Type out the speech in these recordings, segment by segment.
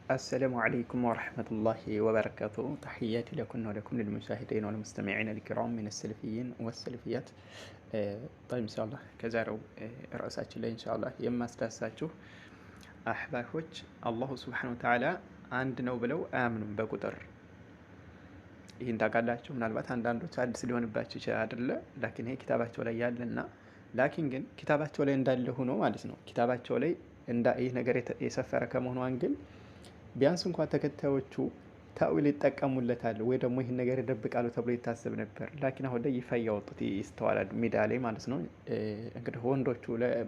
السلام عليكم ورحمة الله وبركاته. تحياتي لكم ولكم للمشاهدين والمستمعين الكرام من السلفيين والسلفيات. طيب إن شاء الله كزارو رأساتي إن شاء الله يما استاساتشو أحباكوች አላሁ ስብሓነ ወተዓላ አንድ ነው ብለው አያምኑም በቁጥር። ይህን ታውቃላችሁ። ምናልባት አንዳንዶች አዲስ ሊሆንባቸው ይችላል አይደለ? ላኪን ይሄ ኪታባቸው ላይ ያለና ላኪን ግን ኪታባቸው ላይ እንዳለ ሆኖ ማለት ነው። ኪታባቸው ላይ ይህ ነገር የሰፈረ ከመሆኗን ግን ቢያንስ እንኳን ተከታዮቹ ታዊል ይጠቀሙለታል ወይ ደግሞ ይህን ነገር ይደብቃሉ ተብሎ ይታሰብ ነበር። ላኪን አሁን ላይ ይፋ እያወጡት ይስተዋላል ሚዲያ ላይ ማለት ነው። እንግዲህ ወንዶቹ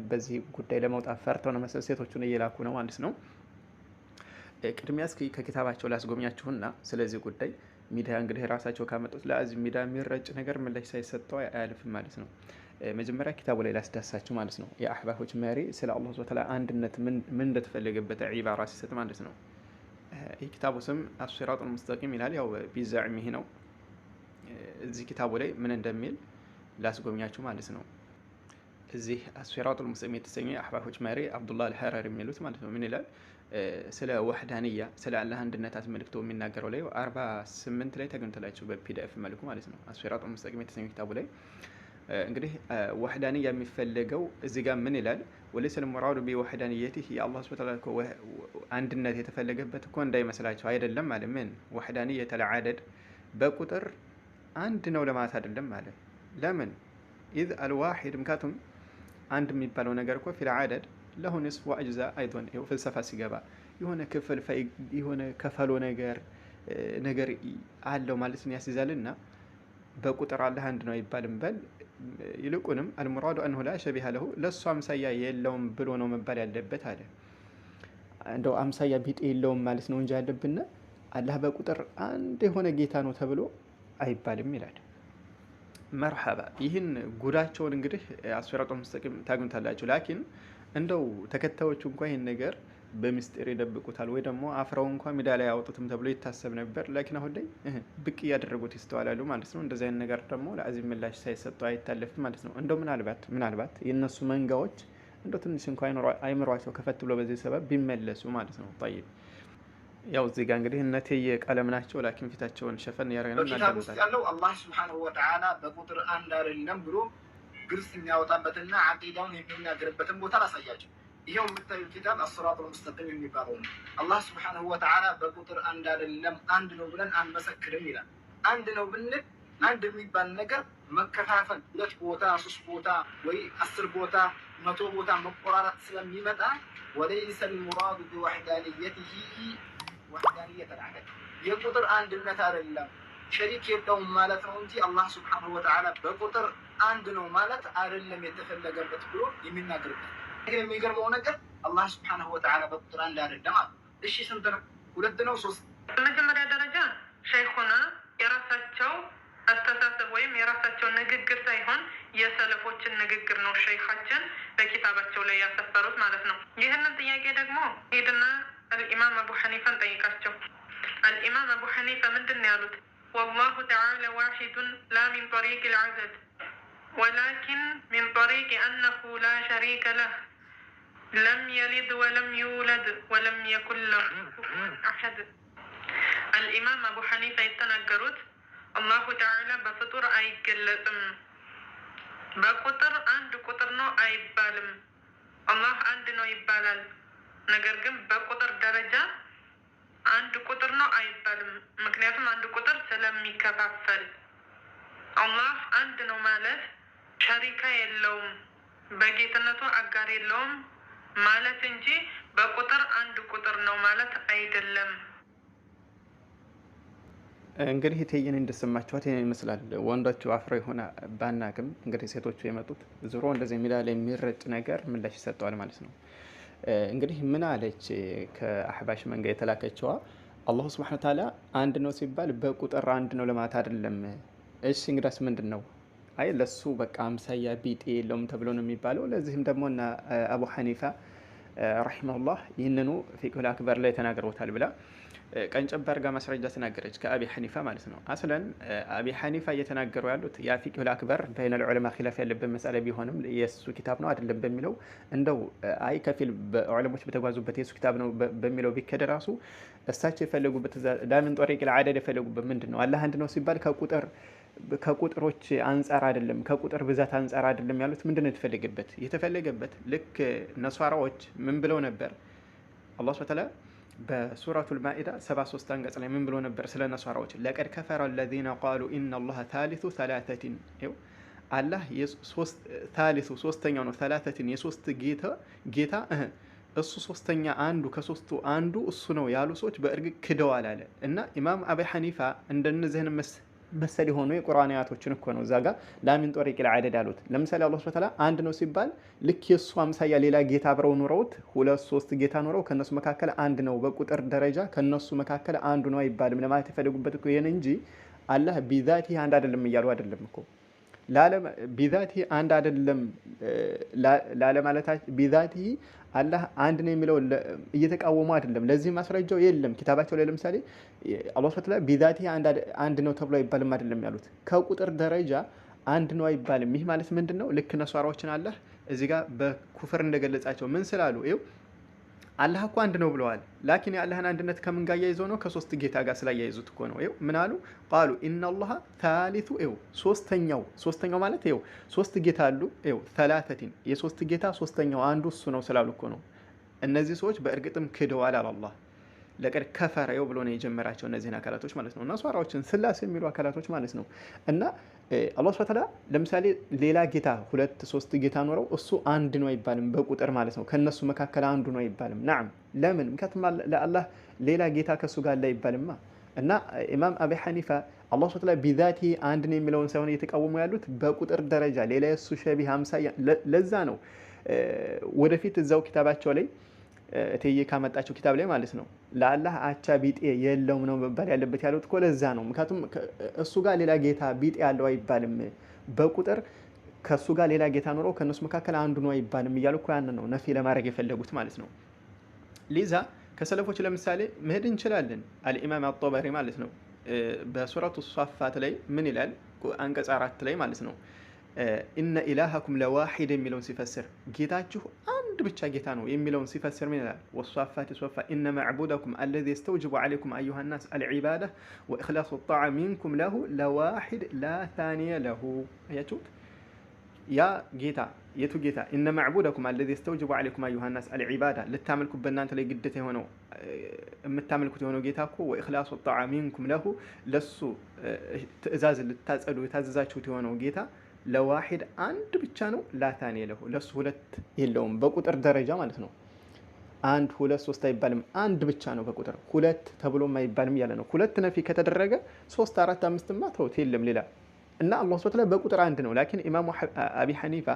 በዚህ ጉዳይ ለመውጣት ፈርተው ነው መሰል ሴቶቹን እየላኩ ነው ማለት ነው። ቅድሚያ እስኪ ከኪታባቸው ላስጎብኛችሁና ስለዚህ ጉዳይ ሚዲያ እንግዲህ ራሳቸው ካመጡት ለዚህ ሚዲያ የሚረጭ ነገር ምላሽ ሳይሰጠው አያልፍም ማለት ነው። መጀመሪያ ኪታቡ ላይ ላስዳሳችሁ ማለት ነው። የአህባሾች መሪ ስለ አላህ ሱብሓነሁ ወተዓላ አንድነት ምን እንደተፈለገበት ዒባራ ሲሰጥ ማለት ነው። ይህ ኪታቡ ስም አስሲራጡል ሙስተቂም ይላል። ያው ቢዛዕም ይሄ ነው። እዚህ ኪታቡ ላይ ምን እንደሚል ላስጎብኛችሁ ማለት ነው። እዚህ አስሲራጡል ሙስተቂም የተሰኘ አህባሾች መሪ አብዱላህ አልሐራሪ የሚሉት ማለት ነው ምን ይላል? ስለ ወህዳንያ ስለ አላህ አንድነት አስመልክቶ የሚናገረው ላይ 48 ላይ ተገኝቶላችሁ በፒዲኤፍ መልኩ ማለት ነው። አስሲራጡል ሙስተቂም የተሰኘ ኪታቡ ላይ እንግዲህ ወህዳንያ የሚፈለገው እዚህ ጋር ምን ይላል? ወለይሰ ልሙራዱ ቢወህዳንየቲህ የአላህ ሱብሓነሁ ወተዓላ አንድነት የተፈለገበት እኮ እንዳይመስላቸው አይደለም ማለት ምን ወህዳንየተል ዐደድ በቁጥር አንድ ነው ለማለት አይደለም ማለት። ለምን ኢዝ አልዋሂድ ምክንያቱም አንድ የሚባለው ነገር እኮ ፊል ዐደድ ለሁ ኒስፍ ወአጅዛ አይዶን ይኸው ፍልሰፋ ሲገባ የሆነ ክፍል የሆነ ከፈሎ ነገር አለው ማለት ነው ያስይዛልና በቁጥር አላህ አንድ ነው አይባልም። በል ይልቁንም አልሙራዱ አንሁ ላ ሸቢሃ ለሁ ለሱ አምሳያ የለውም ብሎ ነው መባል ያለበት አለ። እንደው አምሳያ ቢጤ የለውም ማለት ነው እንጂ ያለብን አላህ በቁጥር አንድ የሆነ ጌታ ነው ተብሎ አይባልም ይላል። መርሐባ ይህን ጉዳቸውን እንግዲህ አስሲራጡል ሙስተቂም ታግኝታላችሁ። ላኪን እንደው ተከታዮቹ እንኳን ይህን ነገር በሚስጥር ይደብቁታል ወይ ደግሞ አፍረው እንኳን ሚዲያ ላይ ያወጡትም ተብሎ ይታሰብ ነበር። ላኪን አሁን ላይ ብቅ እያደረጉት ይስተዋላሉ ማለት ነው። እንደዚህ አይነት ነገር ደግሞ ለአዚም ምላሽ ሳይሰጡ አይታለፍም ማለት ነው። እንደው ምናልባት የእነሱ መንጋዎች እንደው ትንሽ እንኳን አይምሯቸው ከፈት ብሎ በዚህ ሰበብ ቢመለሱ ማለት ነው። ጠይብ ያው እዚህ ጋር እንግዲህ እነቴየ ቀለም ናቸው። ላኪን ፊታቸውን ሸፈን ያደረገ ነው እናደርጉታል ያለው አላህ ሱብሓነሁ ወተዓላ በቁጥር አንድ አይደለም ብሎ ግልጽ የሚያወጣበትና አቂዳውን የሚናገርበትን ቦታ ላሳያቸው። ይሄው የምታዩት ኪታብ አስሲራጡል ሙስተቂም የሚባለው ነው። አላህ ሱብሓነሁ ወተዓላ በቁጥር አንድ አይደለም አንድ ነው ብለን አንመሰክርም ይላል። አንድ ነው ብንል አንድ የሚባል ነገር መከፋፈል 2 ቦታ 3 ቦታ ወይ 10 ቦታ 100 ቦታ መቆራረጥ ስለሚመጣ ወለይሰ ልሙራዱ ቢወሕዳንየቲሂ ወሕዳንየተል ዐደድ የቁጥር አንድነት አይደለም ሸሪክ የለውም ማለት ነው እንጂ አላህ ሱብሓነሁ ወተዓላ በቁጥር አንድ ነው ማለት አይደለም የተፈለገበት ብሎ የሚናገርበት። ግን የሚገርመው ነገር አላህ ሱብሓነሁ ወተዓላ በቁጥር አንድ አይደለም አለ። እሺ ስንት ነው? 2 ነው 3? በመጀመሪያ ደረጃ ሸይኹና የራሳቸው አስተሳሰብ ወይም የራሳቸው ንግግር ሳይሆን የሰለፎችን ንግግር ነው ሸይኻችን በኪታባቸው ላይ ያሰፈሩት ማለት ነው። ይህንን ጥያቄ ደግሞ ሄድና አልኢማም አቡ ሐኒፋን ጠይቃቸው። አልኢማም አቡ ሐኒፋ ምንድን ነው ያሉት? ወላሁ ተዓላ ዋሒዱን ላ ሚን ጠሪቅ ልዐደድ ወላኪን ሚን ጠሪቅ አነሁ ላ ሸሪከ ለህ ለም የሊድ ወለም ዩውለድ ወለም የኩን ለሁ ኩፉወን አሐድ። አልኢማም አቡ ሐኒፋ የተናገሩት አላሁ ተዓላ በፍጡር አይገለጽም፣ በቁጥር አንድ ቁጥር ነው አይባልም። አላህ አንድ ነው ይባላል፣ ነገር ግን በቁጥር ደረጃ አንድ ቁጥር ነው አይባልም። ምክንያቱም አንድ ቁጥር ስለሚከፋፈል አላህ አንድ ነው ማለት ሸሪካ የለውም፣ በጌትነቱ አጋር የለውም ማለት እንጂ በቁጥር አንድ ቁጥር ነው ማለት አይደለም። እንግዲህ እቴየን እንደሰማችኋት ይሄን ይመስላል። ወንዶቹ አፍረው የሆነ ባናቅም እንግዲህ ሴቶቹ የመጡት ዙሮ እንደዚህ ሚዲያ ላይ የሚረጭ ነገር ምላሽ ይሰጠዋል ማለት ነው። እንግዲህ ምን አለች ከአህባሽ መንጋ የተላከችዋ? አላሁ ሱብሓነሁ ወተዓላ አንድ ነው ሲባል በቁጥር አንድ ነው ለማለት አይደለም። እሺ እንግዳስ ምንድን ነው? አይ ለሱ በቃ አምሳያ ቢጤ የለውም ተብሎ ነው የሚባለው። ለዚህም ደግሞ እና አቡ ሐኒፋ ረሂመሁላህ ይህንኑ ፊቅሁል አክበር ላይ ተናግረውታል ብላ ቀንጨብ አድርጋ ማስረጃ ተናገረች ከአቢ ሐኒፋ ማለት ነው። አስለን አቢ ሐኒፋ እየተናገሩ ያሉት ያ ፊቅሁል አክበር በይነል ዑለማ ኺላፍ ያለበት መሳለ ቢሆንም የሱ ኪታብ ነው አይደለም በሚለው እንደው አይ ከፊል ዑለሞች በተጓዙበት የሱ ኪታብ ነው በሚለው ቢከደ ራሱ እሳቸው የፈለጉበት ላምን ጦሪቅ ለዓደድ የፈለጉበት ምንድን ነው አላህ አንድ ነው ሲባል ከቁጥሮች አንጻር አይደለም ከቁጥር ብዛት አንጻር አይደለም ያሉት። ምንድነው የተፈለገበት ልክ ነሷራዎች ምን ብለው ነበር? አላህ ሱብሓነሁ ወተዓላ በሱረቱል ማኢዳ 73 አንቀጽ ላይ ምን ብሎ ነበር ስለ ነሷራዎች? ለቀድ ከፈረ الذين قالوا ان الله ثالث ثلاثه አላህ ታሊቱ ሶስተኛው ነው። ሰላተቲን የሶስት ጌታ እሱ ሶስተኛ አንዱ ከሶስቱ አንዱ እሱ ነው ያሉ ሰዎች በእርግጥ ክደዋል አለ እና ኢማም አቢ ሐኒፋ እንደነዚህን መሰል የሆኑ የቁርአን አያቶችን እኮ ነው እዛ ጋር ላሚን ጦሪቅ ለዓደድ አሉት። ለምሳሌ አላህ ሱብሓነሁ ወተዓላ አንድ ነው ሲባል ልክ የሱ አምሳያ ሌላ ጌታ አብረው ኑረውት ሁለት ሶስት ጌታ ኑረው ከነሱ መካከል አንድ ነው በቁጥር ደረጃ ከነሱ መካከል አንዱ ነው አይባልም ለማለት የፈለጉበት እኮ ይሄን እንጂ አላህ ቢዛቲ አንድ አይደለም እያሉ አይደለም እኮ ቢዛቲ አንድ አይደለም ላለማለታቸው ቢዛቲ አላህ አንድ ነው የሚለው እየተቃወሙ አይደለም። ለዚህ ማስረጃው የለም ኪታባቸው ላይ ለምሳሌ አላህ ሱብሓነሁ ወተዓላ ቢዛቲ አንድ ነው ተብሎ አይባልም አይደለም ያሉት ከቁጥር ደረጃ አንድ ነው አይባልም። ይህ ማለት ምንድነው? ልክ ነሷራዎችን አላህ እዚህ ጋር በኩፍር እንደገለጻቸው ምን ስላሉ ይኸው አላህ እኮ አንድ ነው ብለዋል። ላኪን የአላህን አንድነት ከምን ጋር ያይዘው ነው? ከሶስት ጌታ ጋር ስላያይዙት እኮ ነው። ይኸው ምን አሉ? ቃሉ ኢነላህ ታሊቱ ይኸው ሶስተኛው ማለት ይኸው ሶስት ጌታ አሉ። ይኸው ሰላተቲን የሶስት ጌታ ሶስተኛው አንዱ እሱ ነው ስላሉ እኮ ነው። እነዚህ ሰዎች በእርግጥም ክደዋል አላህ ለቀድ ከፈረ ይኸው ብሎ ነው የጀመራቸው እነዚህን አካላቶች ማለት ነው። ነሷራዎችን ስላሴ የሚሉ አካላቶች ማለት ነው። እና አላህ ሱብሓነሁ ወተዓላ ለምሳሌ ሌላ ጌታ ሁለት ሶስት ጌታ ኖረው እሱ አንድ ነው አይባልም በቁጥር ማለት ነው። ከነሱ መካከል አንዱ ነው አይባልም። ናም ለምን? ምክንያቱም ለአላህ ሌላ ጌታ ከሱ ጋር ላይ አይባልማ። እና ኢማም አቢ ሐኒፋ አላህ ሱብሓነሁ ወተዓላ ቢዛቲ አንድ ነው የሚለውን ሳይሆን እየተቃወሙ ያሉት በቁጥር ደረጃ ሌላ የሱ ሸቢህ አምሳያ። ለዛ ነው ወደፊት እዛው ኪታባቸው ላይ እቴዬ ካመጣቸው ኪታብ ላይ ማለት ነው ለአላህ አቻ ቢጤ የለውም ነው መባል ያለበት ያሉት እኮ ለዛ ነው። ምክንያቱም እሱ ጋር ሌላ ጌታ ቢጤ ያለው አይባልም በቁጥር ከሱ ጋር ሌላ ጌታ ኖሮ ከነሱ መካከል አንዱ ነው አይባልም እያሉ እኮ ያን ነው ነፊ ለማድረግ የፈለጉት ማለት ነው። ሊዛ ከሰለፎች ለምሳሌ መሄድ እንችላለን። አልኢማም አጦበሪ ማለት ነው በሱረቱ ሷፋት ላይ ምን ይላል? አንቀጽ 4 ላይ ማለት ነው ኢነ ኢላሃኩም ለዋሂድ የሚለውን ሲፈስር ጌታችሁ አንድ ብቻ ጌታ ነው የሚለውን ሲፈስር ምን ይላል? ወሷፋት ሷፋ ኢነ መዕቡደኩም አለዚ የስተውጅቡ ዐለይኩም አዩሃ ናስ አልዒባዳ ወኢኽላሱ ጣዓ ሚንኩም ለሁ ለዋሂድ ላ ታኒየ ለሁ። አያችሁት? ያ ጌታ የቱ ጌታ? ኢነ መዕቡደኩም አለዚ የስተውጅቡ ዐለይኩም አዩሃ ናስ አልዒባዳ ልታመልኩት በእናንተ ላይ ግዴታ የሆነው የምታመልኩት የሆነው ጌታ እኮ ወኢኽላሱ ጣዓ ሚንኩም ለሁ ለሱ ትእዛዝ ልታጸዱ የታዘዛችሁት የሆነው ጌታ ለዋሂድ አንድ ብቻ ነው። ላታኔ ለሁ ለሱ ሁለት የለውም በቁጥር ደረጃ ማለት ነው። አንድ ሁለት ሶስት አይባልም አንድ ብቻ ነው በቁጥር ሁለት ተብሎም አይባልም ያለ ነው። ሁለት ነፊ ከተደረገ 3 4 5ማ ተውት የለም ሌላ እና አላህ ሱብሓነሁ ወተዓላ በቁጥር አንድ ነው። ላኪን ኢማሙ አቢ ሐኒፋ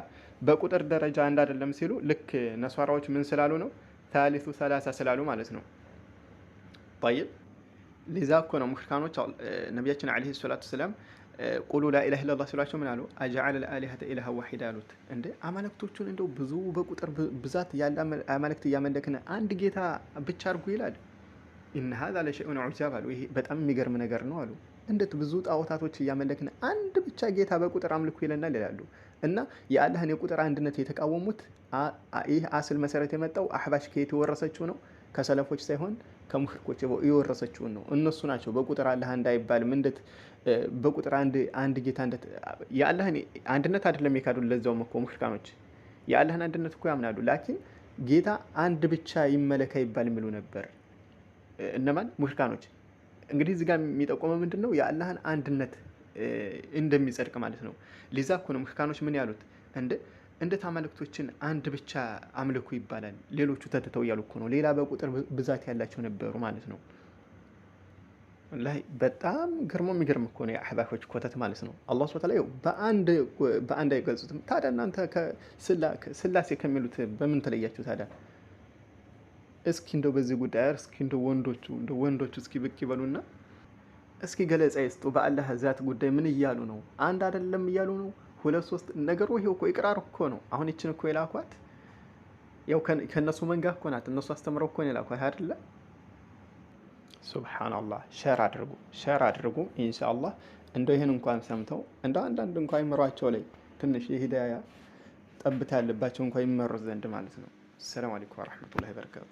በቁጥር ደረጃ አንድ አይደለም ሲሉ ልክ ነሷራዎች ምን ስላሉ ነው? ታሊቱ ሰላሳ ስላሉ ማለት ነው። طيب ለዛ እኮ ነው ሙሽሪካኖች ነብያችን አለይሂ ሰላቱ ሰላም ቁሉ ላኢላሀ ኢለላህ ሲሏቸው ምን አሉ? አጀዐለ አልአሊሀተ ኢላሀ ዋሂዳ አሉት። እንደ አማልክቶቹን እንደው ብዙ በቁጥር ብዛት ያለ አማልክት እያመለክን አንድ ጌታ ብቻ አድርጉ ይላል። ኢነ ሀዛ ለሸይኡን ዑጃብ አሉ። ይሄ በጣም የሚገርም ነገር ነው አሉ። እንዴት ብዙ ጣዖታቶች እያመለክን አንድ ብቻ ጌታ በቁጥር አምልኩ ይለናል ይላሉ። እና የአላህን የቁጥር አንድነት የተቃወሙት ይህ አስል መሰረት የመጣው አህባሽ ከየት የወረሰችው ነው? ከሰለፎች ሳይሆን ከሙሽሪኮች የወረሰችውን ነው። እነሱ ናቸው በቁጥር አላህ አንድ አይባልም እንዴት በቁጥር አንድ ጌታ እንዴት የአላህን አንድነት አይደለም የካዱት። ለዛውም እኮ ሙሽሪካኖች የአላህን አንድነት እኮ ያምናሉ። ላኪን ጌታ አንድ ብቻ ይመለክ አይባልም ይሉ ነበር። እነማን? ሙሽሪካኖች። እንግዲህ እዚህ ጋር የሚጠቆመው ምንድነው? የአላህን አንድነት እንደሚጸድቅ ማለት ነው። ሊዛ እኮ ነው ሙሽሪካኖች ምን ያሉት? እንዴት አማልክቶችን አንድ ብቻ አምልኩ ይባላል ሌሎቹ ተተተው እያሉ እኮ ነው። ሌላ በቁጥር ብዛት ያላቸው ነበሩ ማለት ነው። ወላሂ በጣም የሚገርም እኮ ነው የአህባሾች ኮተት ማለት ነው። አላህ ሱብሓነሁ ወተዓላ በአንድ አይገልጹትም። ታዲያ እናንተ ስላሴ ከሚሉት በምን ተለያችሁ ታዲያ? እስኪ እንደው በዚህ ጉዳይ እስኪ እንደው ወንዶቹ እስኪ ብቅ ይበሉና እስኪ ገለጻ ይስጡ። በአላህ ዛት ጉዳይ ምን እያሉ ነው? አንድ አይደለም እያሉ ነው? ሁለት ሶስት ነገሩ ይሄው እኮ ኢቅራር እኮ ነው። አሁን እቺን እኮ የላኳት ያው ከነሱ መንጋ እኮ ናት። እነሱ አስተምረው እኮ ነው ላኳ አይደለ? ሱብሃንአላህ። ሸር አድርጉ ኢንሻአላህ። እንደው ይሄን እንኳን ሰምተው እንደው አንዳንድ እንኳን ይመሯቸው ላይ ትንሽ የሂዳያ ጠብታ ያለባቸው እንኳን ይመሩ ዘንድ ማለት ነው። ሰላም አለይኩም ወራህመቱላሂ ወበረካቱ።